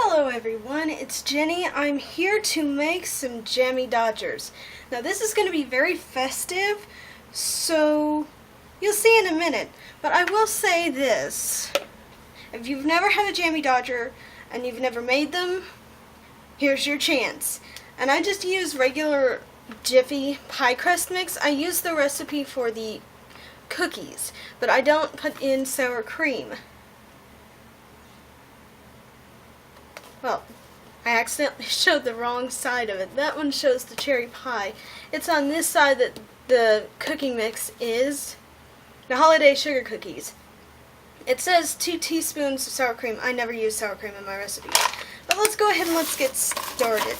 Hello everyone, it's Jenny. I'm here to make some Jammie Dodgers. Now this is going to be very festive, so you'll see in a minute. But I will say this. If you've never had a Jammie Dodger and you've never made them, here's your chance. And I just use regular Jiffy pie crust mix. I use the recipe for the cookies, but I don't put in sour cream. Well, I accidentally showed the wrong side of it. That one shows the cherry pie. It's on this side that the cooking mix is. The holiday sugar cookies. It says 2 teaspoons of sour cream. I never use sour cream in my recipe. But let's go ahead and let's get started.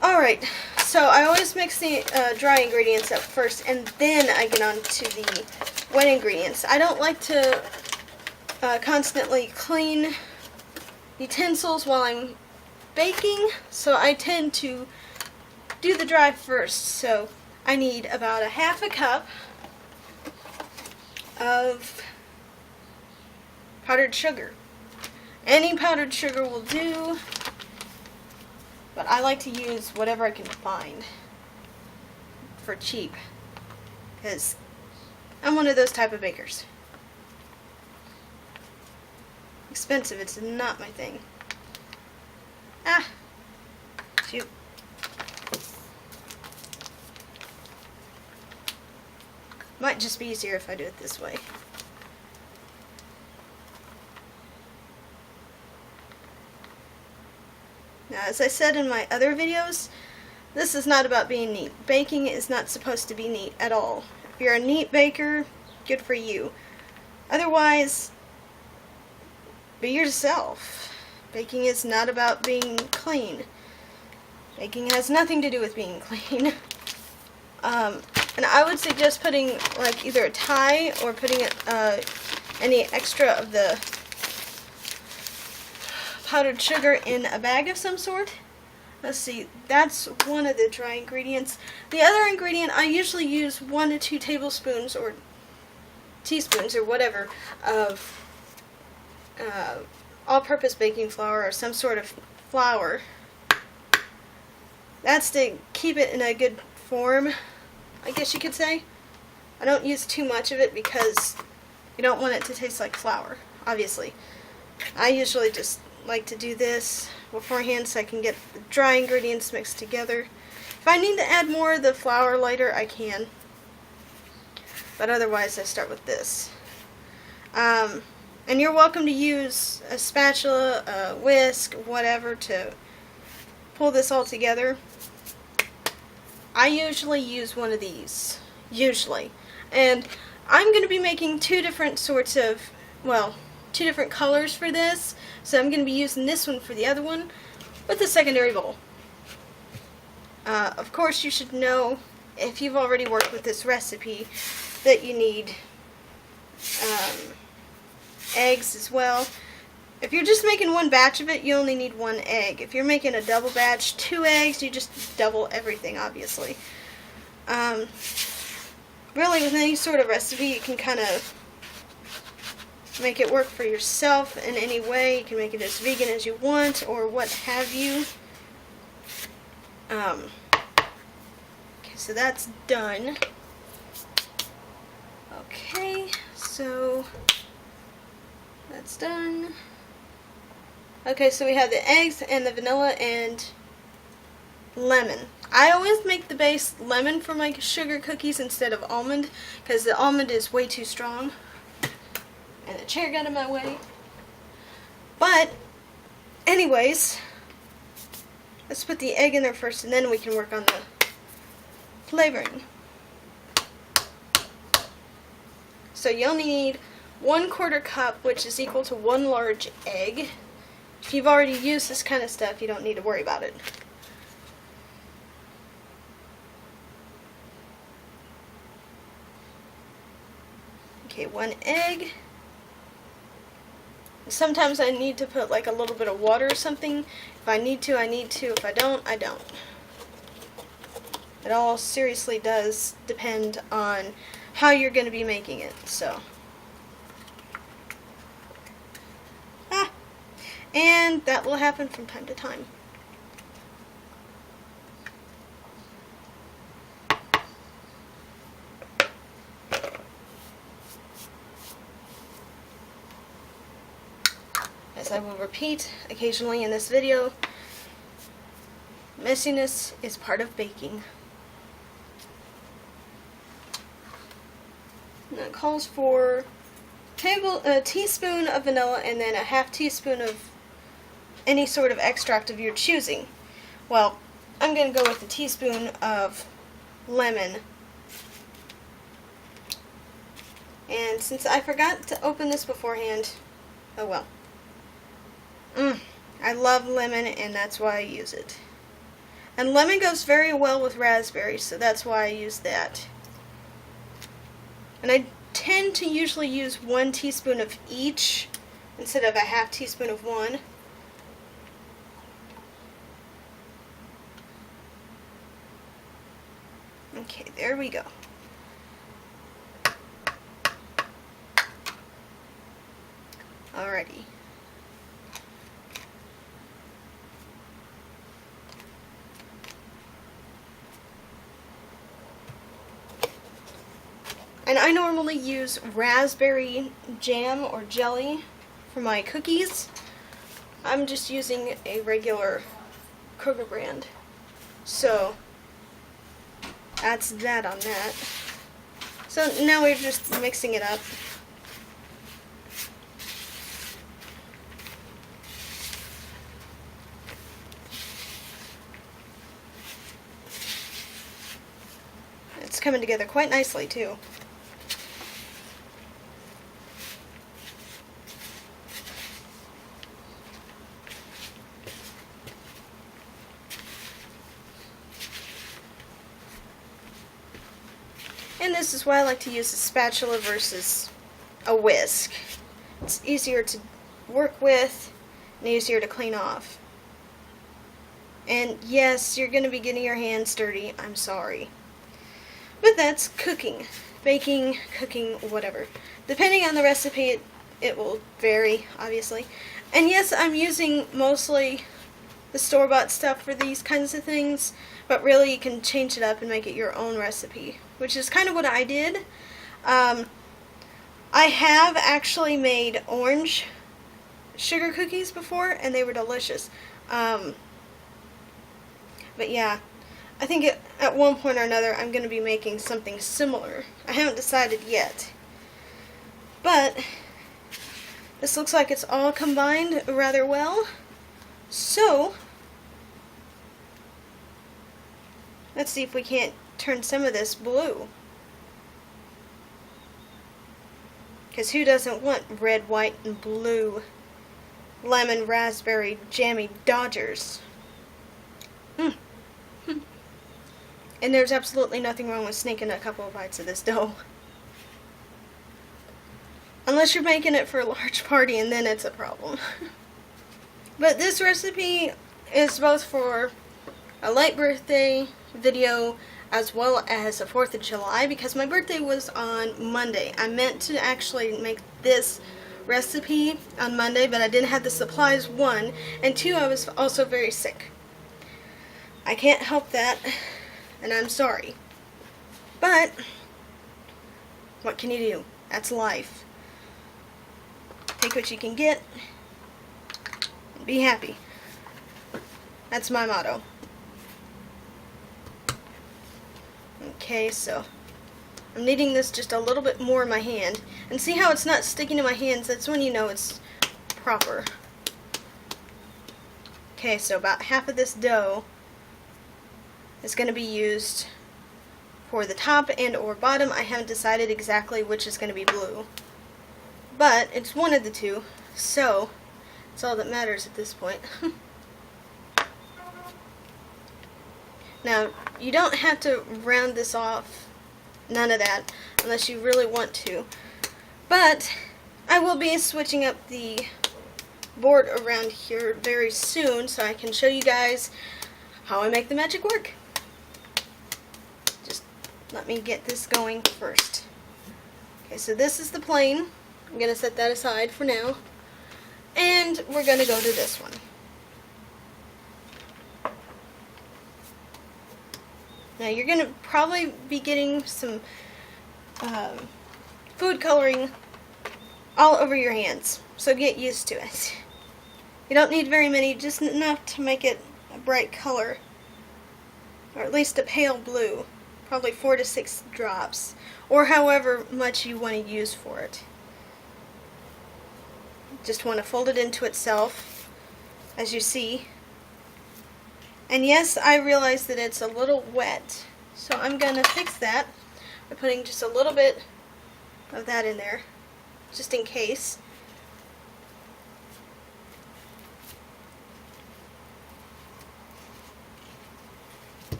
Alright, so I always mix the dry ingredients up first and then I get on to the wet ingredients. I don't like to constantly clean utensils while I'm baking, so I tend to do the dry first. So I need about a half a cup of powdered sugar. Any powdered sugar will do, but I like to use whatever I can find for cheap, because I'm one of those type of bakers. Expensive, it's not my thing. Shoot. Might just be easier if I do it this way. Now, as I said in my other videos, this is not about being neat. Baking is not supposed to be neat at all. If you're a neat baker, good for you. Otherwise, be yourself. Baking is not about being clean. Baking has nothing to do with being clean. And I would suggest putting like either a tie or putting any extra of the powdered sugar in a bag of some sort. Let's see, that's one of the dry ingredients. The other ingredient, I usually use 1 to 2 tablespoons or teaspoons or whatever of all-purpose baking flour or some sort of flour. That's to keep it in a good form, I guess you could say. I don't use too much of it because you don't want it to taste like flour, obviously. I usually just like to do this beforehand so I can get the dry ingredients mixed together. If I need to add more of the flour later, I can. But otherwise, I start with this. And you're welcome to use a spatula, a whisk, whatever to pull this all together. I usually use one of these. Usually. And I'm going to be making 2 different sorts of, well, 2 different colors for this. So I'm going to be using this one for the other one with a secondary bowl. Of course, you should know, if you've already worked with this recipe, that you need eggs as well. If you're just making one batch of it, you only need 1 egg. If you're making a double batch, 2 eggs, you just double everything, obviously. Really, with any sort of recipe, you can kind of make it work for yourself in any way. You can make it as vegan as you want, or what have you. Okay, so that's done. Okay, so that's done. Okay, so we have the eggs and the vanilla and lemon. I always make the base lemon for my sugar cookies instead of almond, because the almond is way too strong. And the chair got in my way. But, anyways, let's put the egg in there first and then we can work on the flavoring. So you only need 1/4 cup, which is equal to 1 large egg. If you've already used this kind of stuff, you don't need to worry about it. Okay, 1 egg. Sometimes I need to put like a little bit of water or something. If I need to, I need to. If I don't, I don't. It all seriously does depend on how you're going to be making it. So and that will happen from time to time. As I will repeat occasionally in this video, messiness is part of baking. And that calls for a teaspoon of vanilla and then a half teaspoon of any sort of extract of your choosing. Well, I'm going to go with a teaspoon of lemon. And since I forgot to open this beforehand, oh well. I love lemon, and that's why I use it. And lemon goes very well with raspberries, so that's why I use that. And I tend to usually use 1 teaspoon of each instead of a half teaspoon of one. Okay, there we go. Alrighty. And I normally use raspberry jam or jelly for my cookies. I'm just using a regular Kroger brand. So that's that on that. So now we're just mixing it up. It's coming together quite nicely too. And this is why I like to use a spatula versus a whisk. It's easier to work with and easier to clean off. And yes, you're going to be getting your hands dirty. I'm sorry. But that's cooking. Baking, cooking, whatever. Depending on the recipe, it will vary, obviously. And yes, I'm using mostly the store-bought stuff for these kinds of things, but really you can change it up and make it your own recipe, which is kind of what I did. I have actually made orange sugar cookies before, and they were delicious. But yeah, I think at one point or another I'm going to be making something similar. I haven't decided yet. But this looks like it's all combined rather well. So, let's see if we can't turn some of this blue. Because who doesn't want red, white, and blue lemon raspberry jammy Dodgers? And there's absolutely nothing wrong with sneaking a couple of bites of this dough. Unless you're making it for a large party, and then it's a problem. But this recipe is both for a late birthday video as well as a 4th of July, because my birthday was on Monday. I meant to actually make this recipe on Monday, but I didn't have the supplies, 1, and 2, I was also very sick. I can't help that, and I'm sorry. But what can you do? That's life. Take what you can get and be happy. That's my motto. Okay, so I'm kneading this just a little bit more in my hand. And see how it's not sticking to my hands? That's when you know it's proper. Okay, so about half of this dough is going to be used for the top and or bottom. I haven't decided exactly which is going to be blue. But it's one of the two, so it's all that matters at this point. Now, you don't have to round this off, none of that, unless you really want to. But I will be switching up the board around here very soon so I can show you guys how I make the magic work. Just let me get this going first. Okay, so this is the plane. I'm going to set that aside for now. And we're going to go to this one. Now you're going to probably be getting some food coloring all over your hands, so get used to it. You don't need very many, just enough to make it a bright color, or at least a pale blue, probably 4 to 6 drops, or however much you want to use for it. Just want to fold it into itself, as you see. And yes, I realize that it's a little wet, so I'm going to fix that by putting just a little bit of that in there, just in case.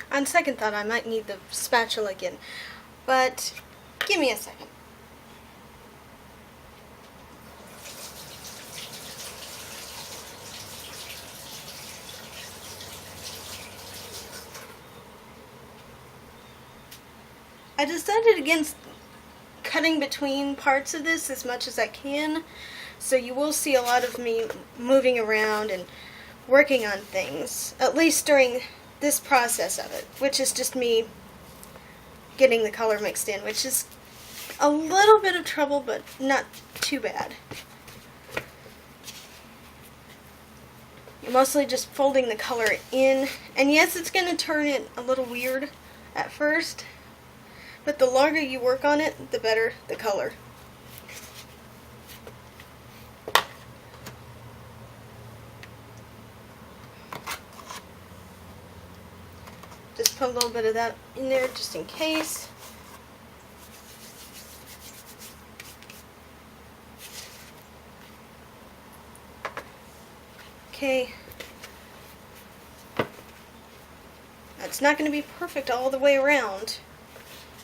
On second thought, I might need the spatula again, but give me a second. I decided against cutting between parts of this as much as I can, so you will see a lot of me moving around and working on things, at least during this process of it, which is just me getting the color mixed in, which is a little bit of trouble, but not too bad. You're mostly just folding the color in, and yes, it's going to turn it a little weird at first, but the longer you work on it, the better the color. Just put a little bit of that in there just in case. Okay. That's not going to be perfect all the way around,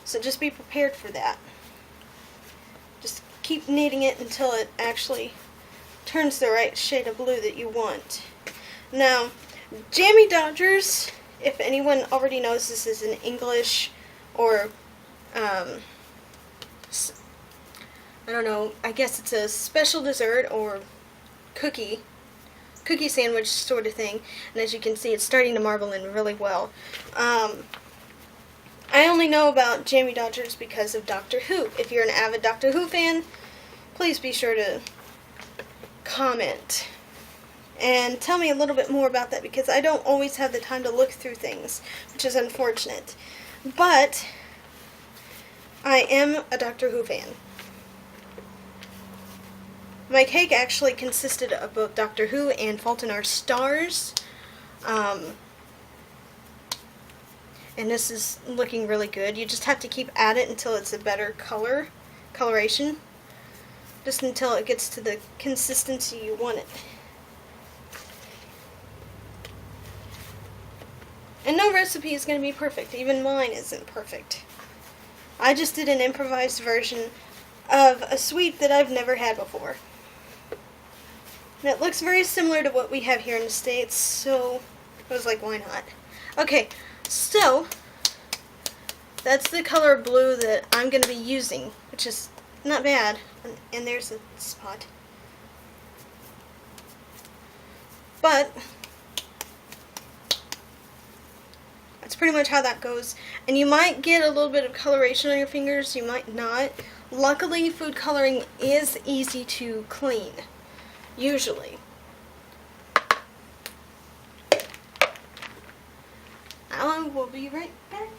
so just be prepared for that. Just keep kneading it until it actually turns the right shade of blue that you want. Now, Jammie Dodgers, if anyone already knows, this is an English or, I don't know, I guess it's a special dessert or cookie sandwich sort of thing. And as you can see, it's starting to marble in really well. I only know about Jammie Dodgers because of Doctor Who. If you're an avid Doctor Who fan, please be sure to comment and tell me a little bit more about that, because I don't always have the time to look through things, which is unfortunate. But I am a Doctor Who fan. My cake actually consisted of both Doctor Who and Fault in Our Stars. And this is looking really good. You just have to keep at it until it's a better coloration. Just until it gets to the consistency you want it. And no recipe is going to be perfect. Even mine isn't perfect. I just did an improvised version of a sweet that I've never had before. And it looks very similar to what we have here in the States, so I was like, why not? Okay, so that's the color blue that I'm going to be using, which is not bad. And there's a spot. But that's pretty much how that goes. And you might get a little bit of coloration on your fingers, you might not. Luckily, food coloring is easy to clean, usually. I will be right back.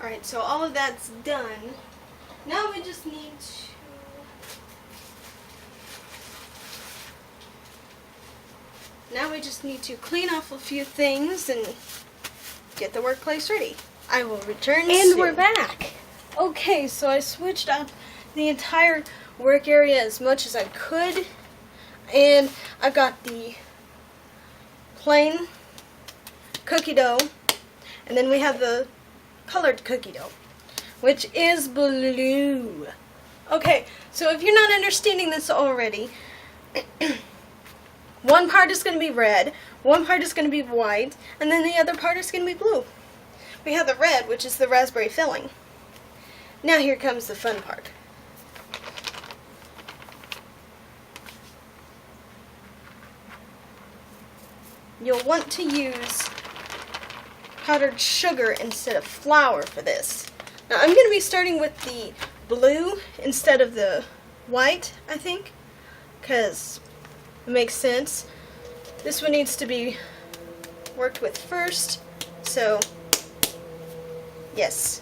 Alright, so all of that's done. Now we just need to Now we just need to clean off a few things and get the workplace ready. I will return soon. We're back. Okay, so I switched up the entire work area as much as I could. And I've got the plain cookie dough. And then we have the colored cookie dough, which is blue. Okay, so if you're not understanding this already, one part is going to be red, one part is going to be white, and then the other part is going to be blue. We have the red, which is the raspberry filling. Now here comes the fun part. You'll want to use powdered sugar instead of flour for this. Now I'm going to be starting with the blue instead of the white, I think, because it makes sense. This one needs to be worked with first, so yes.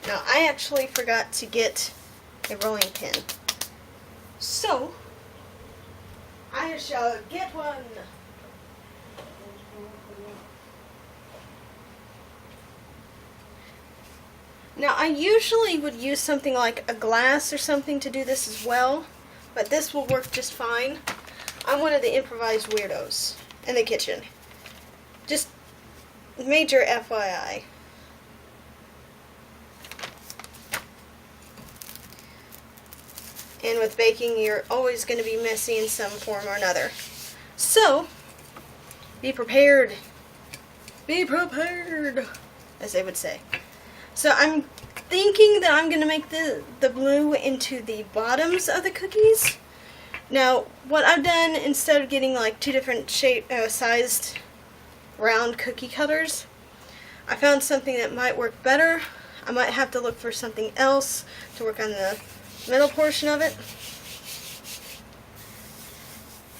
Now I actually forgot to get a rolling pin, so I shall get one. Now I usually would use something like a glass or something to do this as well, but this will work just fine. I'm one of the improvised weirdos in the kitchen. Just major FYI. And with baking, you're always going to be messy in some form or another. So, be prepared. Be prepared, as they would say. So I'm thinking that I'm going to make the blue into the bottoms of the cookies. Now, what I've done, instead of getting like two different sized round cookie cutters, I found something that might work better. I might have to look for something else to work on the middle portion of it,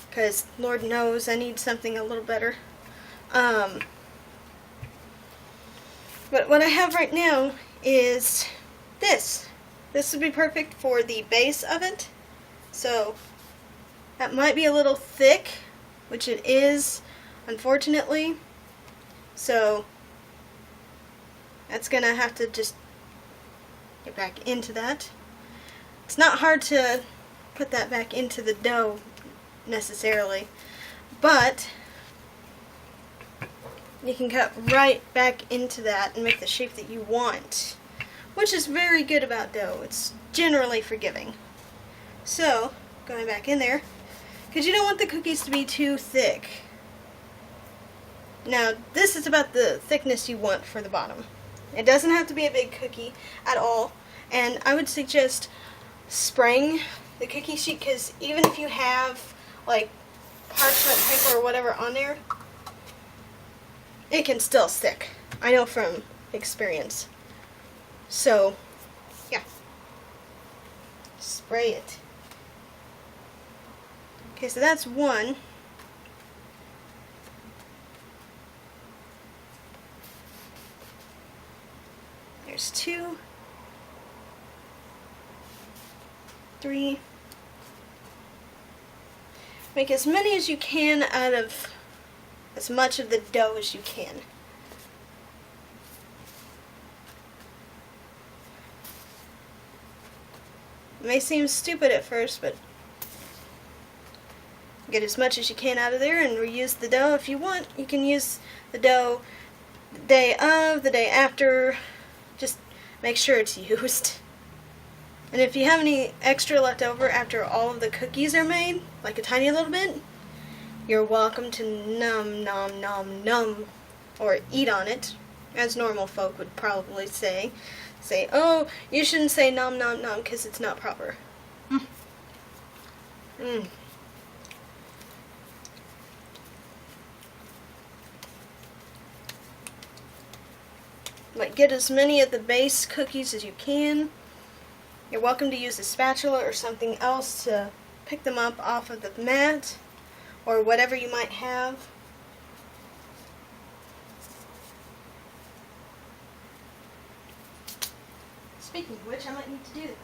because Lord knows I need something a little better. But what I have right now is this. This would be perfect for the base of it. So that might be a little thick, which it is, unfortunately. So that's gonna have to just get back into that. It's not hard to put that back into the dough necessarily, but you can cut right back into that and make the shape that you want, which is very good about dough. It's generally forgiving. So, going back in there, because you don't want the cookies to be too thick. Now, this is about the thickness you want for the bottom. It doesn't have to be a big cookie at all, and I would suggest spraying the cookie sheet, because even if you have like parchment paper or whatever on there, it can still stick. I know from experience. So yeah, spray it. Okay, so that's one. There's 2, 3. Make as many as you can out of as much of the dough as you can. It may seem stupid at first, but get as much as you can out of there and reuse the dough if you want. You can use the dough the day of, the day after. Just make sure it's used. And if you have any extra left over after all of the cookies are made, like a tiny little bit, you're welcome to nom nom nom nom, or eat on it, as normal folk would probably say. Say, oh, you shouldn't say nom nom nom because it's not proper. But get as many of the base cookies as you can. You're welcome to use a spatula or something else to pick them up off of the mat or whatever you might have. Speaking of which, I might need to do that.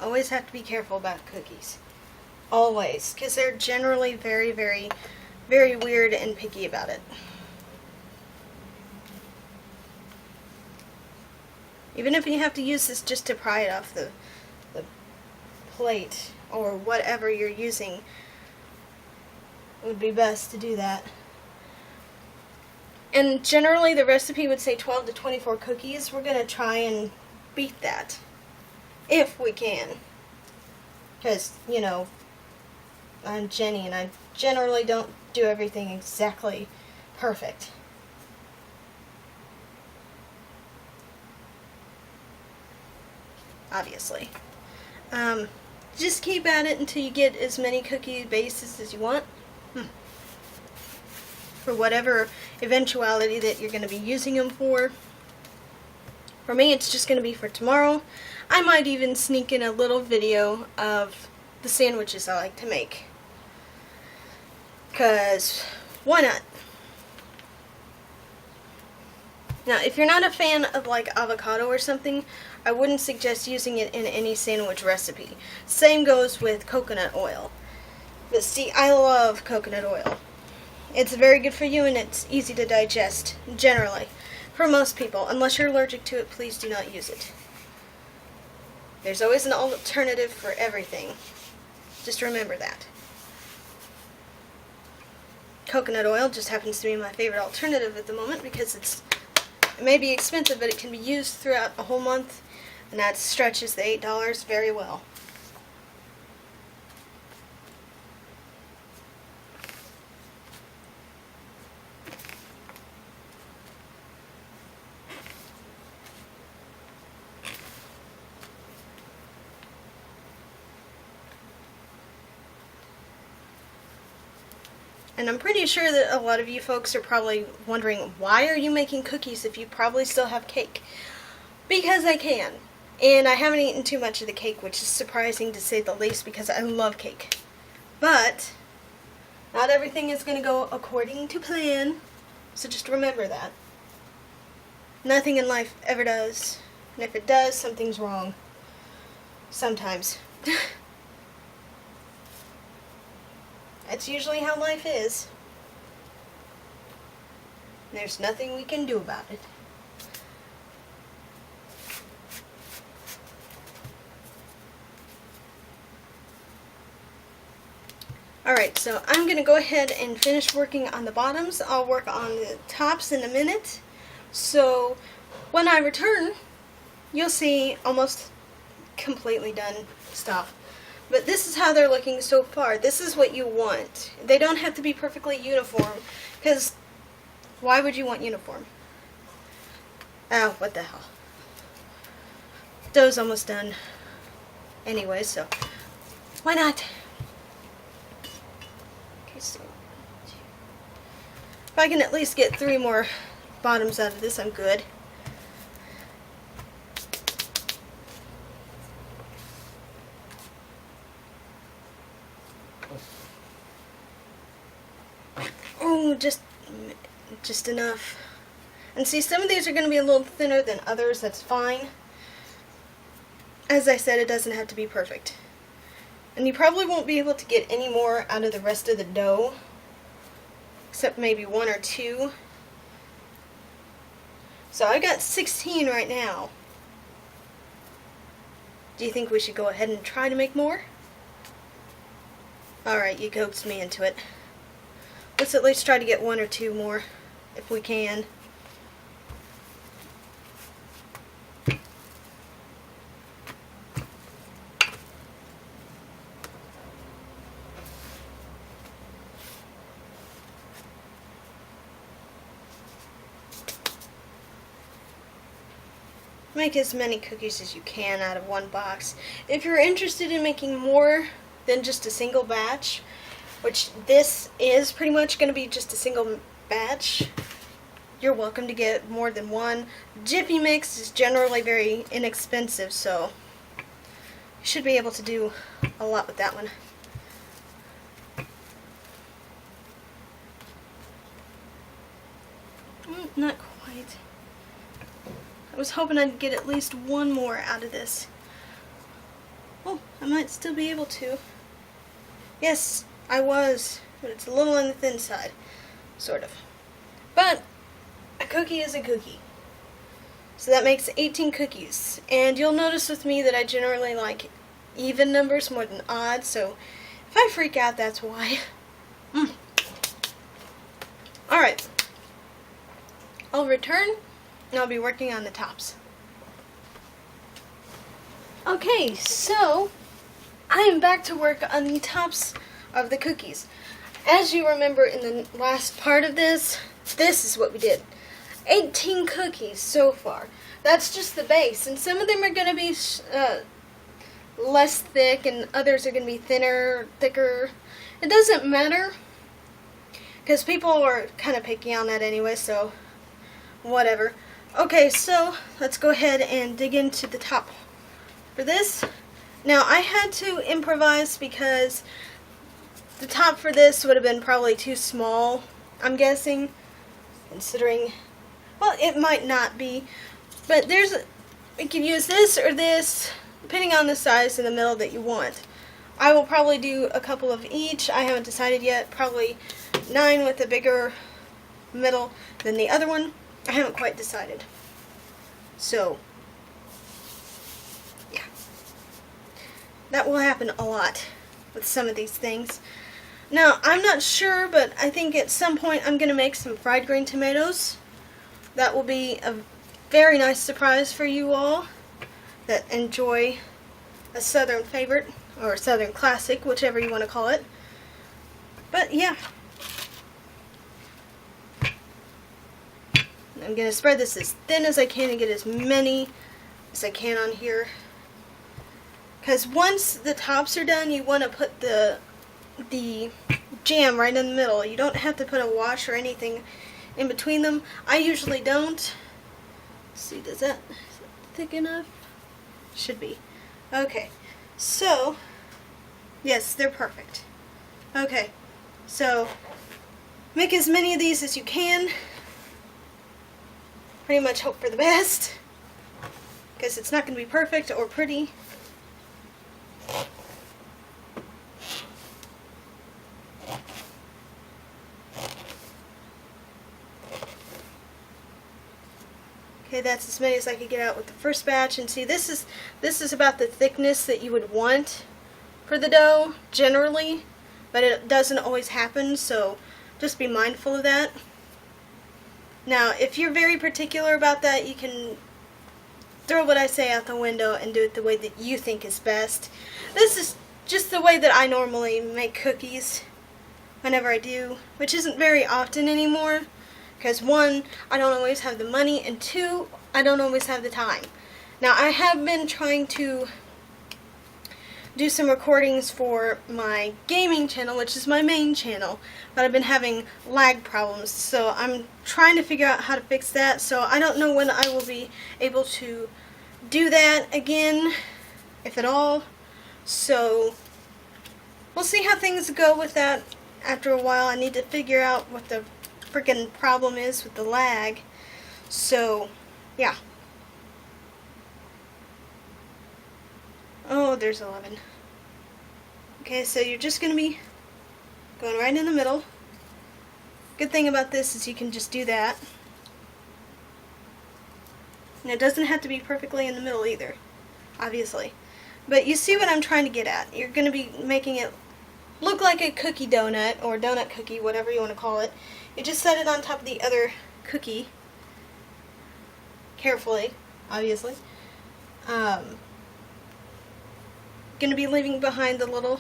Always have to be careful about cookies. Always. Because they're generally very, very, very weird and picky about it. Even if you have to use this just to pry it off the plate or whatever you're using, it would be best to do that. And generally the recipe would say 12 to 24 cookies. We're going to try and beat that. If we can. Because, you know, I'm Jenny and I generally don't do everything exactly perfect. Obviously. Just keep at it until you get as many cookie bases as you want. For whatever eventuality that you're going to be using them for. For me, it's just going to be for tomorrow. I might even sneak in a little video of the sandwiches I like to make. Because, why not? Now, if you're not a fan of like avocado or something, I wouldn't suggest using it in any sandwich recipe. Same goes with coconut oil. But see, I love coconut oil. It's very good for you and it's easy to digest, generally. For most people. Unless you're allergic to it, please do not use it. There's always an alternative for everything. Just remember that. Coconut oil just happens to be my favorite alternative at the moment because it may be expensive, but it can be used throughout a whole month, and that stretches the $8 very well. And I'm pretty sure that a lot of you folks are probably wondering, why are you making cookies if you probably still have cake? Because I can. And I haven't eaten too much of the cake, which is surprising to say the least because I love cake. But not everything is going to go according to plan. So just remember that. Nothing in life ever does. And if it does, something's wrong. Sometimes. That's usually how life is. There's nothing we can do about it. Alright, so I'm going to go ahead and finish working on the bottoms. I'll work on the tops in a minute. So when I return, you'll see almost completely done stuff. But this is how they're looking so far. This is what you want. They don't have to be perfectly uniform, because why would you want uniform? Oh, what the hell. Dough's almost done. Anyway, so why not? Okay, so if I can at least get 3 more bottoms out of this, I'm good. Oh, just enough. And see, some of these are going to be a little thinner than others. That's fine. As I said, it doesn't have to be perfect. And you probably won't be able to get any more out of the rest of the dough, except maybe 1 or 2. So I got 16 right now. Do you think we should go ahead and try to make more? Alright, you coaxed me into it. Let's at least try to get 1 or 2 more, if we can. Make as many cookies as you can out of 1 box. If you're interested in making more than just a single batch, which this is pretty much going to be just a single batch, you're welcome to get more than one. Jiffy Mix is generally very inexpensive, so you should be able to do a lot with that one. Not quite. I was hoping I'd get at least one more out of this. Oh, I might still be able to. Yes, I was, but it's a little on the thin side, sort of. But a cookie is a cookie. So that makes 18 cookies. And you'll notice with me that I generally like even numbers more than odd, so if I freak out, that's why. Alright. I'll return, and I'll be working on the tops. Okay, so I am back to work on the tops of the cookies. As you remember in the last part of this is what we did. 18 cookies so far. That's just the base, and some of them are going to be less thick, and others are going to be thinner, thicker. It doesn't matter, because people are kind of picky on that anyway, so whatever. Okay, so let's go ahead and dig into the top for this. Now, I had to improvise because the top for this would have been probably too small, I'm guessing, considering, well, it might not be, but you can use this or this, depending on the size in the middle that you want. I will probably do a couple of each. I haven't decided yet. Probably 9 with a bigger middle than the other one. I haven't quite decided. So, yeah. That will happen a lot with some of these things. Now, I'm not sure, but I think at some point I'm going to make some fried green tomatoes. That will be a very nice surprise for you all that enjoy a southern favorite, or a southern classic, whichever you want to call it. But yeah. I'm going to spread this as thin as I can and get as many as I can on here. Because once the tops are done, you want to put the jam right in the middle. You don't have to put a wash or anything in between them. I usually don't. Let's see, is that thick enough? Should be. Okay, so, yes, they're perfect. Okay, so make as many of these as you can. Pretty much hope for the best, because it's not going to be perfect or pretty. Okay, that's as many as I could get out with the first batch. And see, this is about the thickness that you would want for the dough, generally, but it doesn't always happen, so just be mindful of that. Now, if you're very particular about that, you can throw what I say out the window and do it the way that you think is best. This is just the way that I normally make cookies whenever I do, which isn't very often anymore, because 1, I don't always have the money, and 2, I don't always have the time. Now, I have been trying to do some recordings for my gaming channel, which is my main channel, but I've been having lag problems, so I'm trying to figure out how to fix that. So I don't know when I will be able to do that again, if at all. So we'll see how things go with that after a while. I need to figure out what the freaking problem is with the lag. So yeah. Oh, there's 11. Okay, so you're just going to be going right in the middle. Good thing about this is you can just do that. And it doesn't have to be perfectly in the middle either, obviously. But you see what I'm trying to get at. You're going to be making it look like a cookie donut, or donut cookie, whatever you want to call it. You just set it on top of the other cookie, carefully, obviously. Going to be leaving behind the little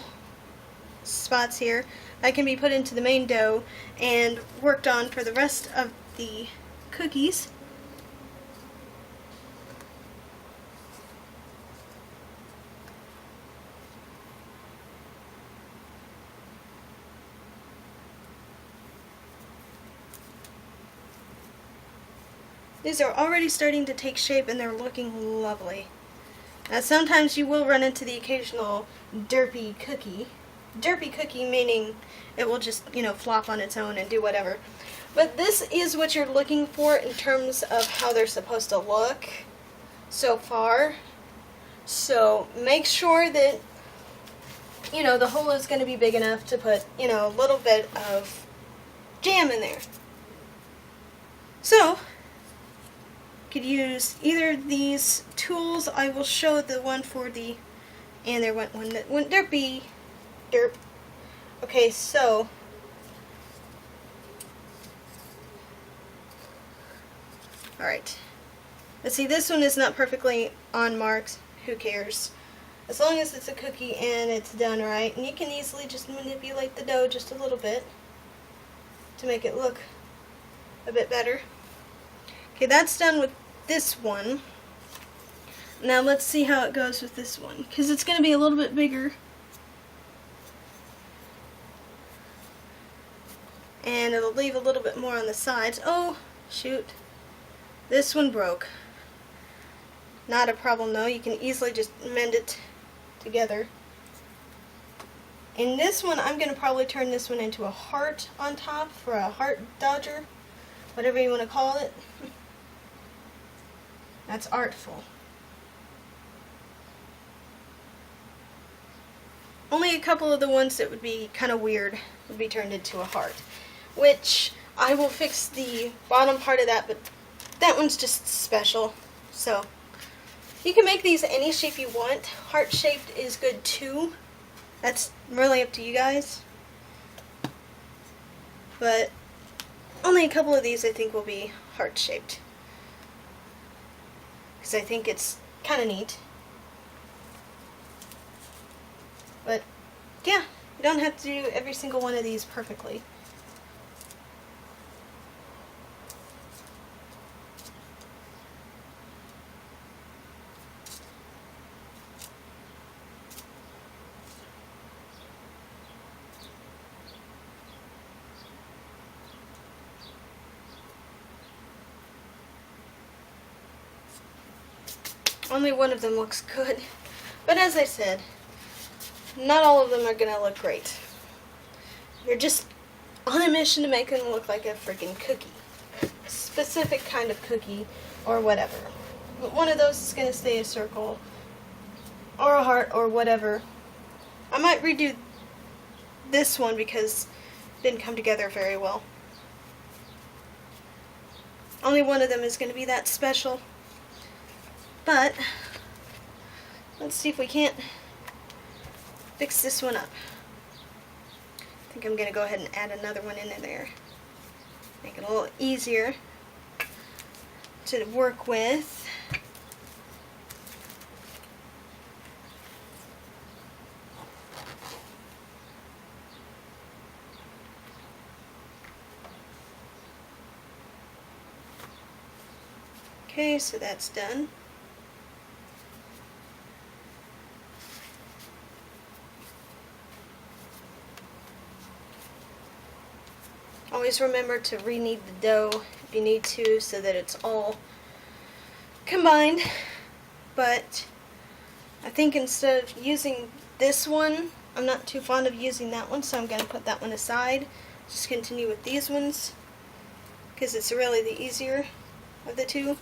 spots here that can be put into the main dough and worked on for the rest of the cookies. These are already starting to take shape and they're looking lovely. Now sometimes you will run into the occasional derpy cookie. Derpy cookie meaning it will just, flop on its own and do whatever. But this is what you're looking for in terms of how they're supposed to look so far. So make sure that, the hole is going to be big enough to put, a little bit of jam in there. So, could use either of these tools. I will show the one for the, and there went one that went derp. Okay, so, alright. Let's see, this one is not perfectly on marks. Who cares? As long as it's a cookie and it's done right. And you can easily just manipulate the dough just a little bit to make it look a bit better. Okay, that's done with this one. Now let's see how it goes with this one, because it's going to be a little bit bigger. And it'll leave a little bit more on the sides. Oh, shoot. This one broke. Not a problem though, you can easily just mend it together. In this one, I'm going to probably turn this one into a heart on top for a heart dodger, whatever you want to call it. That's artful. Only a couple of the ones that would be kind of weird would be turned into a heart, which I will fix the bottom part of that, but that one's just special. So you can make these any shape you want. Heart shaped is good too. That's really up to you guys. But only a couple of these I think will be heart shaped, because I think it's kind of neat. But yeah, you don't have to do every single one of these perfectly. Only one of them looks good. But as I said, not all of them are going to look great. You're just on a mission to make them look like a freaking cookie. A specific kind of cookie or whatever. But one of those is going to stay a circle or a heart or whatever. I might redo this one because it didn't come together very well. Only one of them is going to be that special. But let's see if we can't fix this one up. I think I'm going to go ahead and add another one in there. Make it a little easier to work with. Okay, so that's done. Always remember to re-knead the dough if you need to, so that it's all combined. But I think instead of using this one, I'm not too fond of using that one, so I'm going to put that one aside. Just continue with these ones, because it's really the easier of the two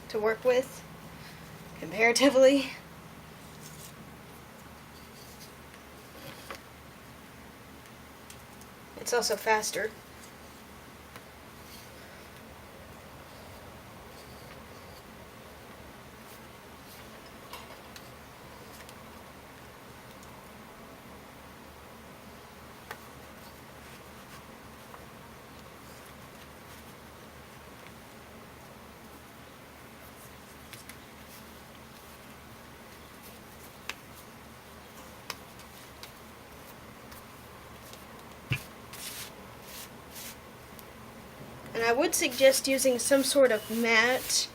to work with, comparatively. It's also faster. And I would suggest using some sort of mat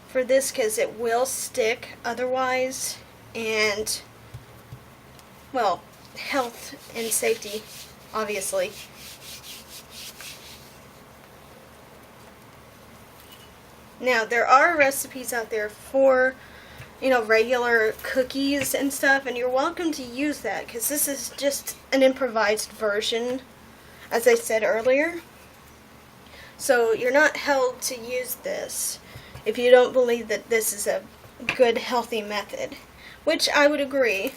for this, because it will stick otherwise, and, well, health and safety, obviously. Now, there are recipes out there for, regular cookies and stuff, and you're welcome to use that, because this is just an improvised version, as I said earlier. So you're not held to use this if you don't believe that this is a good, healthy method, which I would agree,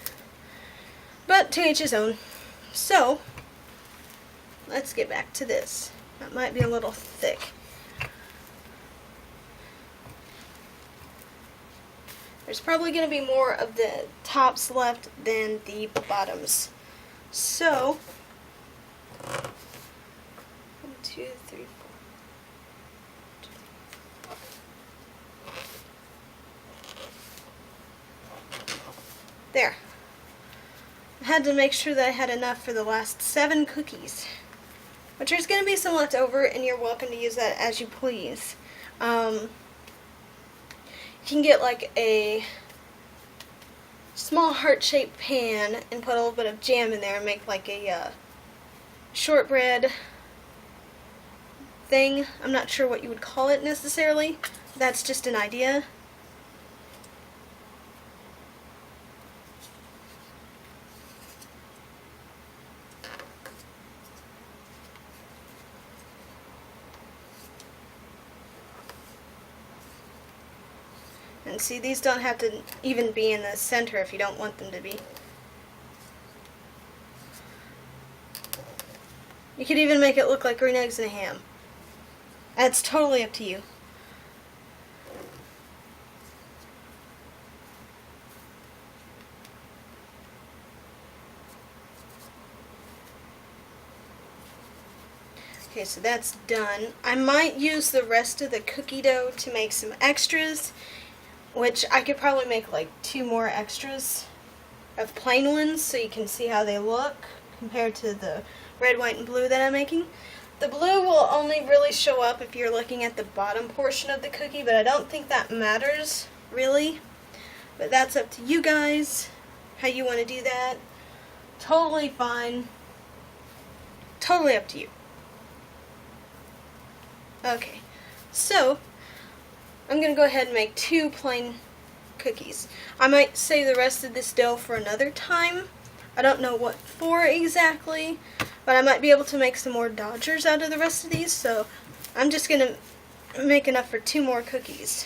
but to each his own. So, let's get back to this. That might be a little thick. There's probably going to be more of the tops left than the bottoms. So, 1, 2, 3, 4. There. I had to make sure that I had enough for the last 7 cookies. But there's going to be some left over, and you're welcome to use that as you please. You can get like a small heart-shaped pan and put a little bit of jam in there and make like a shortbread thing. I'm not sure what you would call it necessarily. That's just an idea. And see, these don't have to even be in the center if you don't want them to be. You could even make it look like green eggs and a ham. That's totally up to you. Okay, so that's done. I might use the rest of the cookie dough to make some extras, which I could probably make like 2 more extras of plain ones so you can see how they look compared to the red, white, and blue that I'm making. The blue will only really show up if you're looking at the bottom portion of the cookie, but I don't think that matters, really. But that's up to you guys, how you want to do that. Totally fine. Totally up to you. Okay, so I'm going to go ahead and make 2 plain cookies. I might save the rest of this dough for another time. I don't know what for exactly, but I might be able to make some more Dodgers out of the rest of these, so I'm just going to make enough for 2 more cookies.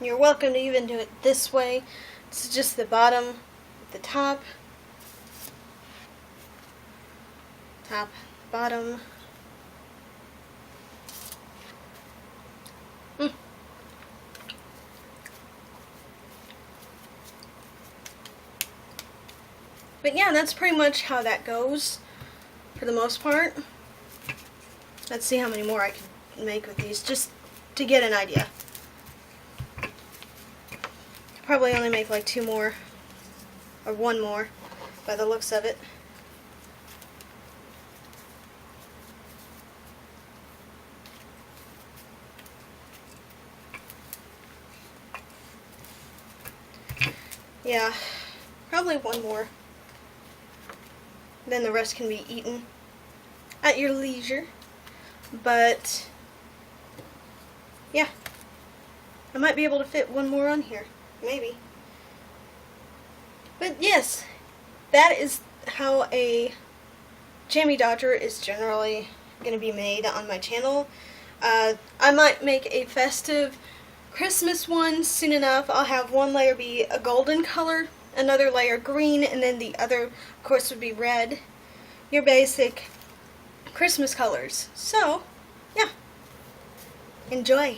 You're welcome to even do it this way. It's just the bottom, the top, bottom. But yeah, that's pretty much how that goes for the most part. Let's see how many more I can make with these, just to get an idea. Probably only make like 2 more, or 1 more, by the looks of it. Yeah, probably 1 more. Then the rest can be eaten at your leisure. But, yeah, I might be able to fit 1 more on here. Maybe. But yes, that is how a Jammie Dodger is generally going to be made on my channel. I might make a festive Christmas one soon enough. I'll have 1 layer be a golden color, another layer green, and then the other, of course, would be red. Your basic Christmas colors. So, yeah. Enjoy.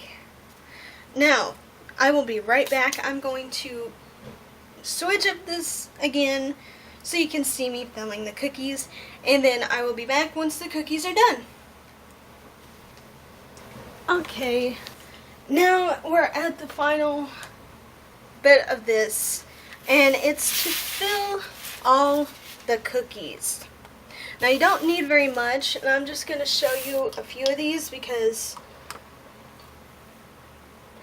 Now, I will be right back. I'm going to switch up this again so you can see me filming the cookies, and then I will be back once the cookies are done. Okay, now we're at the final bit of this, and it's to fill all the cookies. Now you don't need very much, and I'm just going to show you a few of these because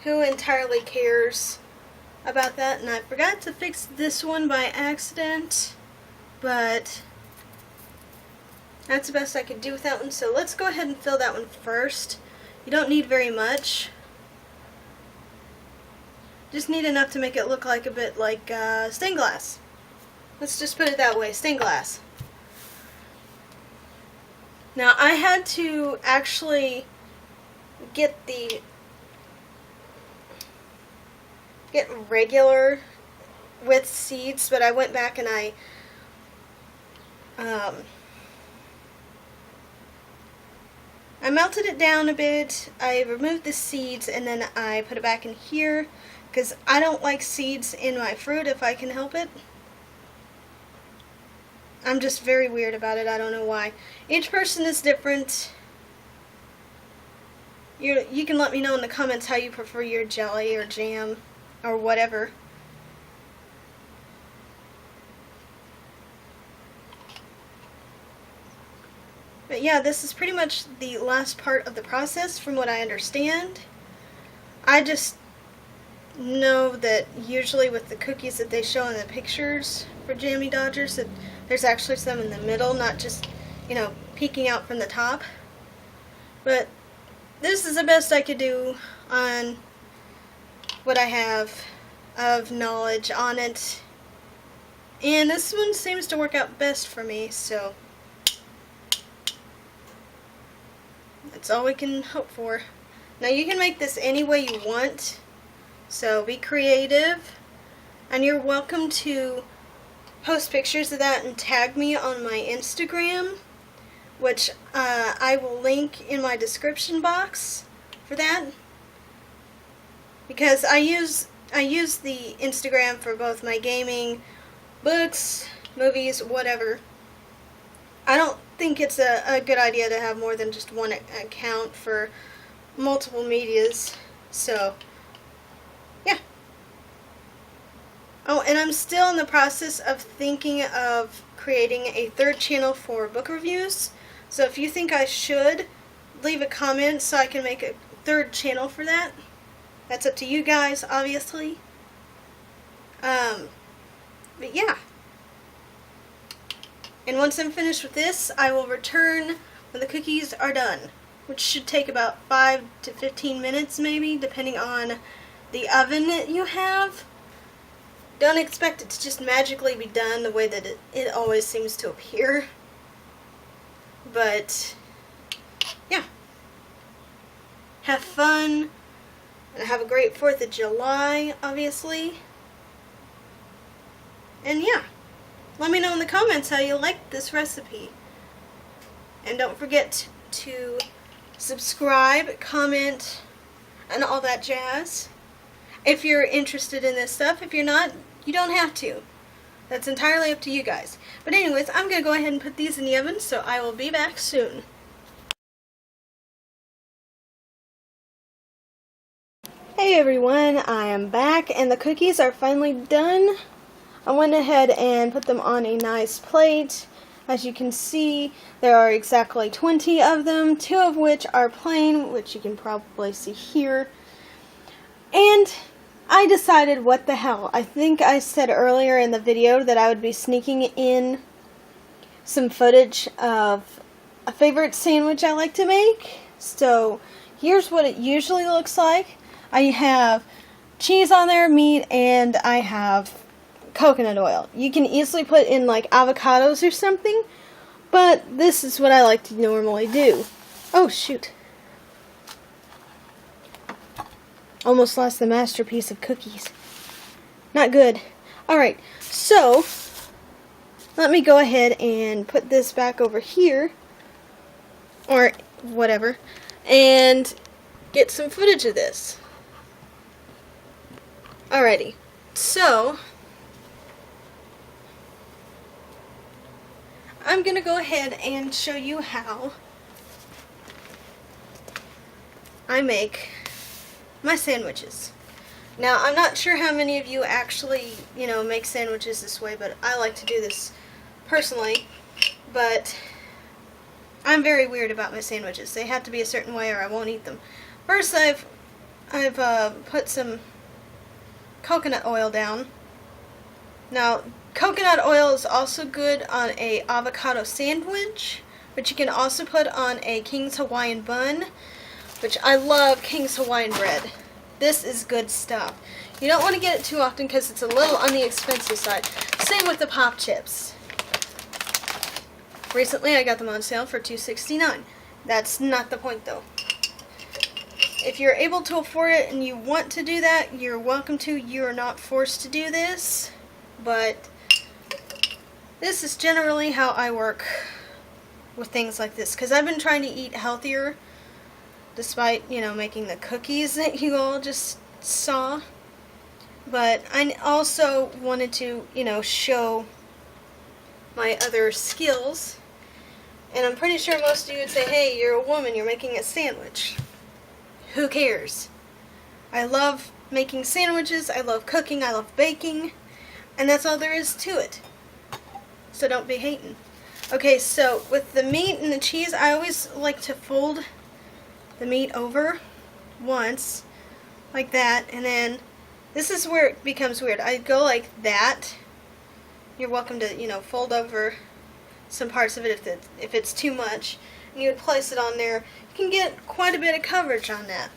who entirely cares about that? And I forgot to fix this one by accident, but that's the best I could do with that one. So let's go ahead and fill that one first. You don't need very much. Just need enough to make it look like a bit like stained glass. Let's just put it that way, stained glass. Now I had to actually get regular with seeds, but I went back and I melted it down a bit. I removed the seeds and then I put it back in here because I don't like seeds in my fruit if I can help it. I'm just very weird about it. I don't know why. Each person is different. You can let me know in the comments how you prefer your jelly or jam or whatever. But yeah, this is pretty much the last part of the process from what I understand. I just know that usually with the cookies that they show in the pictures for Jammie Dodgers, that there's actually some in the middle, not just, you know, peeking out from the top. But this is the best I could do on what I have of knowledge on it. And this one seems to work out best for me, so that's all we can hope for. Now you can make this any way you want, so be creative, and you're welcome to post pictures of that and tag me on my Instagram, which I will link in my description box for that, because I use the Instagram for both my gaming, books, movies, whatever. I don't think it's a good idea to have more than just one account for multiple medias, so yeah. Oh, and I'm still in the process of thinking of creating a third channel for book reviews, so if you think I should, leave a comment so I can make a third channel for that. That's up to you guys, obviously. But yeah. And once I'm finished with this, I will return when the cookies are done, which should take about 5 to 15 minutes maybe, depending on the oven that you have. Don't expect it to just magically be done the way that it always seems to appear. But yeah. Have fun, and have a great 4th of July, obviously. And yeah. Let me know in the comments how you liked this recipe. And don't forget to subscribe, comment, and all that jazz. If you're interested in this stuff. If you're not, you don't have to. That's entirely up to you guys. But anyways, I'm going to go ahead and put these in the oven, so I will be back soon. Hey everyone, I am back, and the cookies are finally done. I went ahead and put them on a nice plate. As you can see, there are exactly 20 of them, 2 of which are plain, which you can probably see here. And I decided, what the hell. I think I said earlier in the video that I would be sneaking in some footage of a favorite sandwich I like to make. So here's what it usually looks like. I have cheese on there, meat, and I have coconut oil. You can easily put in like avocados or something, but this is what I like to normally do. Oh shoot. Almost lost the masterpiece of cookies. Not good. Alright, so let me go ahead and put this back over here, or whatever, and get some footage of this. Alrighty, so I'm going to go ahead and show you how I make my sandwiches. Now, I'm not sure how many of you actually, make sandwiches this way, but I like to do this personally. But I'm very weird about my sandwiches. They have to be a certain way or I won't eat them. First, I've put some coconut oil down. Now, coconut oil is also good on a avocado sandwich, but you can also put on a King's Hawaiian bun, which I love King's Hawaiian bread. This is good stuff. You don't want to get it too often because it's a little on the expensive side. Same with the pop chips. Recently I got them on sale for $2.69. That's not the point though. If you're able to afford it and you want to do that, you're welcome to. You're not forced to do this, but this is generally how I work with things like this, because I've been trying to eat healthier despite, making the cookies that you all just saw. But I also wanted to, show my other skills. And I'm pretty sure most of you would say, hey, you're a woman, you're making a sandwich. Who cares? I love making sandwiches, I love cooking, I love baking, and that's all there is to it. So don't be hating. Okay, so with the meat and the cheese, I always like to fold the meat over once, like that, and then this is where it becomes weird. I go like that. You're welcome to, fold over some parts of it if it's too much, and you would place it on there. You can get quite a bit of coverage on that.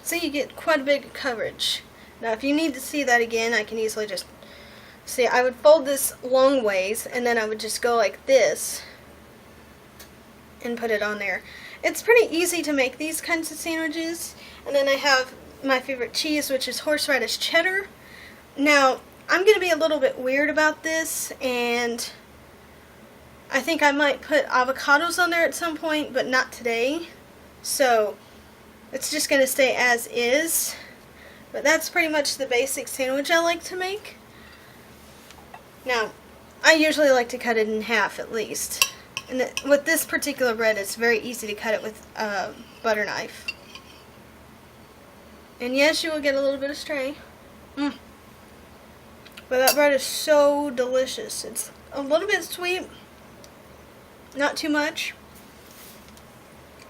So you get quite a bit of coverage. Now if you need to see that again, I can easily just see. I would fold this long ways, and then I would just go like this and put it on there. It's pretty easy to make these kinds of sandwiches. And then I have my favorite cheese, which is horseradish cheddar. Now I'm going to be a little bit weird about this, and I think I might put avocados on there at some point, but not today. So it's just going to stay as is. But that's pretty much the basic sandwich I like to make. Now, I usually like to cut it in half at least. And with this particular bread, it's very easy to cut it with a butter knife. And yes, you will get a little bit of stray. But that bread is so delicious. It's a little bit sweet, not too much.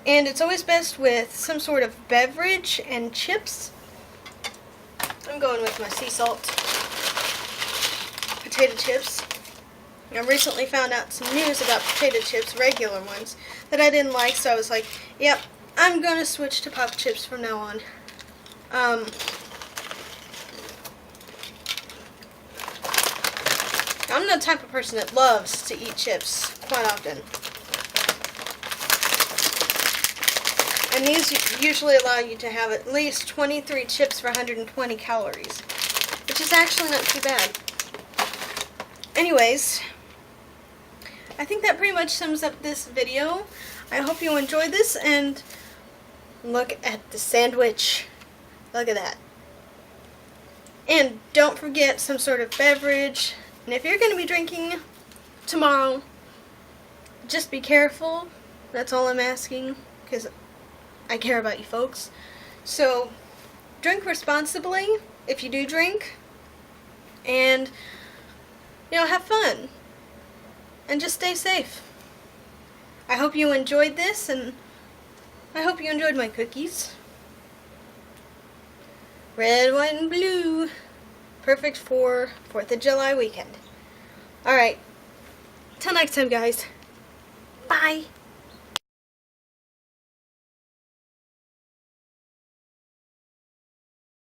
And it's always best with some sort of beverage and chips. I'm going with my sea salt potato chips. I recently found out some news about potato chips, regular ones, that I didn't like, so I was like, yep, I'm going to switch to pop chips from now on. I'm the type of person that loves to eat chips quite often. And these usually allow you to have at least 23 chips for 120 calories, which is actually not too bad. Anyways, I think that pretty much sums up this video. I hope you enjoyed this, and look at the sandwich. Look at that. And don't forget some sort of beverage. And if you're going to be drinking tomorrow, just be careful. That's all I'm asking, because I care about you folks. So, drink responsibly if you do drink. And, have fun. And just stay safe. I hope you enjoyed this, and I hope you enjoyed my cookies. Red, white, and blue. Perfect for 4th of July weekend. Alright. Till next time, guys. Bye.